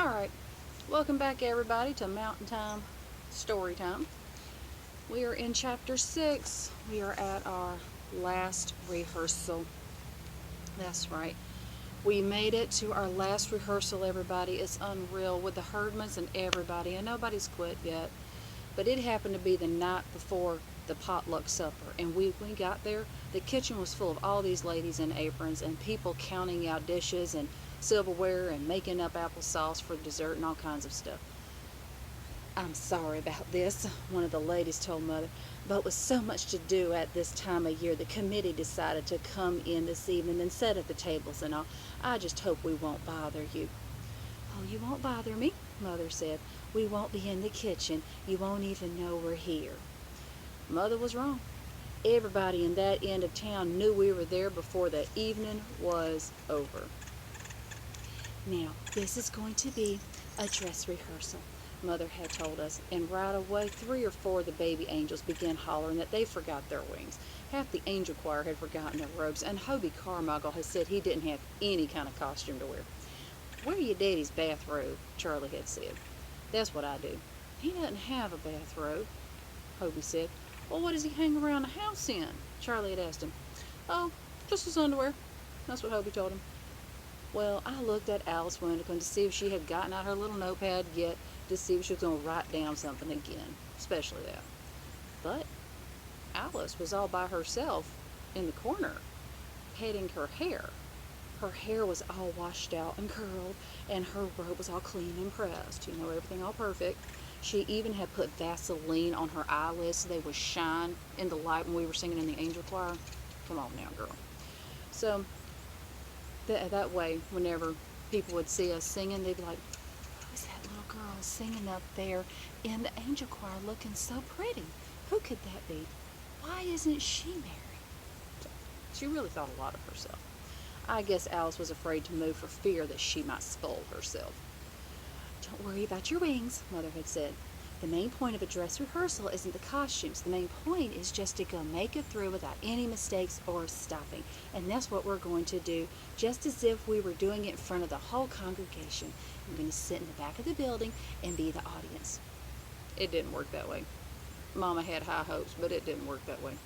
Alright, welcome back everybody to Mountain Time Story Time. We are in chapter 6. We are at our last rehearsal. That's right. We made it to our last rehearsal, everybody. It's unreal with the Herdmans and everybody, and nobody's quit yet. But it happened to be the night before the potluck supper, and when we got there, the kitchen was full of all these ladies in aprons and people counting out dishes and silverware and making up applesauce for dessert and all kinds of stuff. "I'm sorry about this," one of the ladies told Mother, "but with so much to do at this time of year, the committee decided to come in this evening and set up the tables and all. I just hope we won't bother you." "Oh, you won't bother me," Mother said. "We won't be in the kitchen. You won't even know we're here." Mother was wrong. Everybody in that end of town knew we were there before the evening was over. "Now, this is going to be a dress rehearsal," Mother had told us, and right away 3 or 4 of the baby angels began hollering that they forgot their wings. Half the angel choir had forgotten their robes, and Hobie Carmichael had said he didn't have any kind of costume to wear. "Wear your daddy's bathrobe," Charlie had said. "That's what I do." "He doesn't have a bathrobe," Hobie said. "Well, what does he hang around the house in?" Charlie had asked him. "Oh, just his underwear." That's what Hobie told him. Well, I looked at Alice Winnicott to see if she had gotten out her little notepad yet to see if she was going to write down something again, especially that. But Alice was all by herself in the corner, petting her hair. Her hair was all washed out and curled, and her robe was all clean and pressed, everything all perfect. She even had put Vaseline on her eyelids so they would shine in the light when we were singing in the angel choir. Come on now, girl. So that way, whenever people would see us singing, they'd be like, "Who's that little girl singing up there in the angel choir looking so pretty? Who could that be? Why isn't she married?" So she really thought a lot of herself. I guess Alice was afraid to move for fear that she might spoil herself. "Don't worry about your wings," Mother had said. "The main point of a dress rehearsal isn't the costumes. The main point is just to go make it through without any mistakes or stopping. And that's what we're going to do, just as if we were doing it in front of the whole congregation. I'm going to sit in the back of the building and be the audience." It didn't work that way. Mama had high hopes, but it didn't work that way.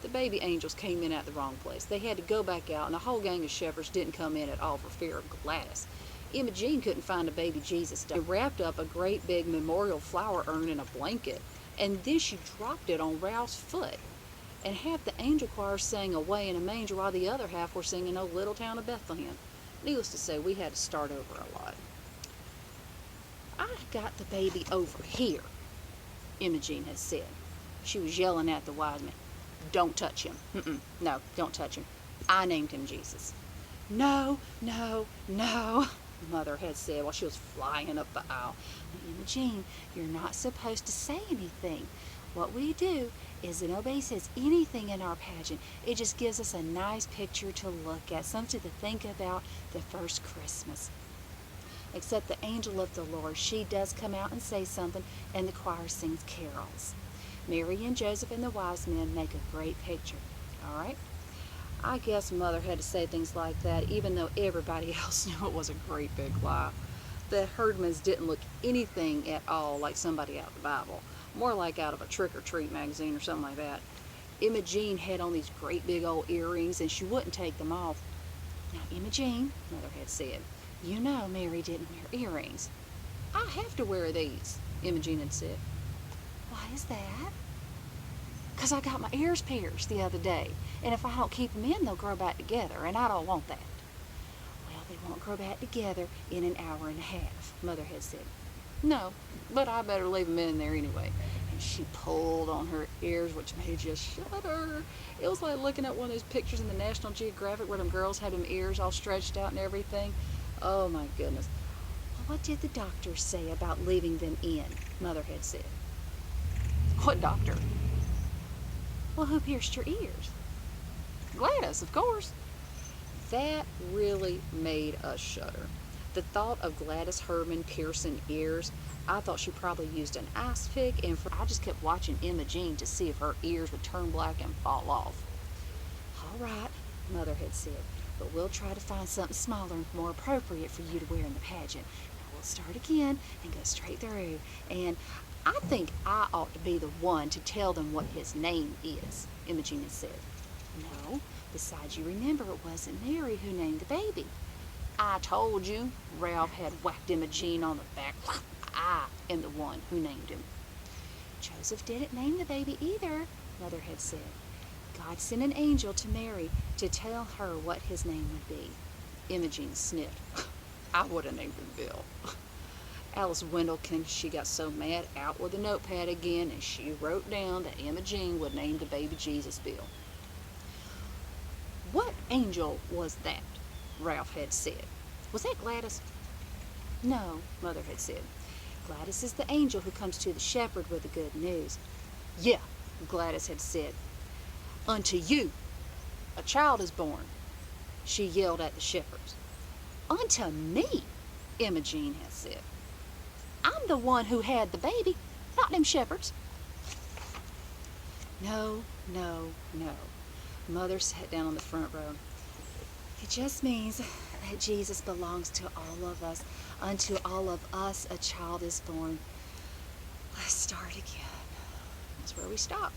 The baby angels came in at the wrong place. They had to go back out, and the whole gang of shepherds didn't come in at all for fear of Gladys. Imogene couldn't find a baby Jesus. They wrapped up a great big memorial flower urn in a blanket, and then she dropped it on Ralph's foot. And half the angel choir sang "Away in a Manger" while the other half were singing "Oh Little Town of Bethlehem." Needless to say, we had to start over a lot. "I got the baby over here," Imogene had said. She was yelling at the wise men. "Don't touch him. No, don't touch him. I named him Jesus." "No, no, no," Mother had said while she was flying up the aisle. "Imogene, you're not supposed to say anything. What we do is that nobody says anything in our pageant. It just gives us a nice picture to look at, something to think about the first Christmas. Except the angel of the Lord, she does come out and say something, and the choir sings carols. Mary and Joseph and the wise men make a great picture. All right?" I guess Mother had to say things like that, even though everybody else knew it was a great big lie. The Herdmans didn't look anything at all like somebody out of the Bible, more like out of a trick-or-treat magazine or something like that. Imogene had on these great big old earrings, and she wouldn't take them off. "Now, Imogene," Mother had said, "you know Mary didn't wear earrings." "I have to wear these," Imogene had said. "Why is that?" "'Cause I got my ears pierced the other day, and if I don't keep them in, they'll grow back together, and I don't want that." "Well, they won't grow back together in an hour and a half," Mother had said. "No, but I better leave them in there anyway." And she pulled on her ears, which made you shudder. It was like looking at one of those pictures in the National Geographic where them girls had them ears all stretched out and everything. Oh my goodness. "Well, what did the doctor say about leaving them in?" Mother had said. "What doctor?" "Well, who pierced your ears?" "Gladys, of course." That really made us shudder. The thought of Gladys Herdman piercing ears, I thought she probably used an ice pick, and I just kept watching Imogene to see if her ears would turn black and fall off. "All right," Mother had said, "but we'll try to find something smaller and more appropriate for you to wear in the pageant. Now, let's start again and go straight through. And I think I ought to be the one to tell them what his name is, Imogene had said. No, besides, you remember it wasn't Mary who named the baby. I told you, Ralph had whacked Imogene on the back. I am the one who named him. Joseph didn't name the baby either, Mother had said. God sent an angel to Mary to tell her what his name would be. Imogene sniffed. I would have named him Bill. Alice Wendlekin, she got so mad, out with a notepad again, and she wrote down that Imogene would name the baby Jesus Bill. What angel was that? Ralph had said. Was that Gladys? No, Mother had said. Gladys is the angel who comes to the shepherd with the good news. Yeah, Gladys had said. Unto you a child is born, she yelled at the shepherds. Unto me, Imogene had said. I'm the one who had the baby, not them shepherds. No, no, no. Mother sat down on the front row. It just means that Jesus belongs to all of us. Unto all of us a child is born. Let's start again. That's where we stop.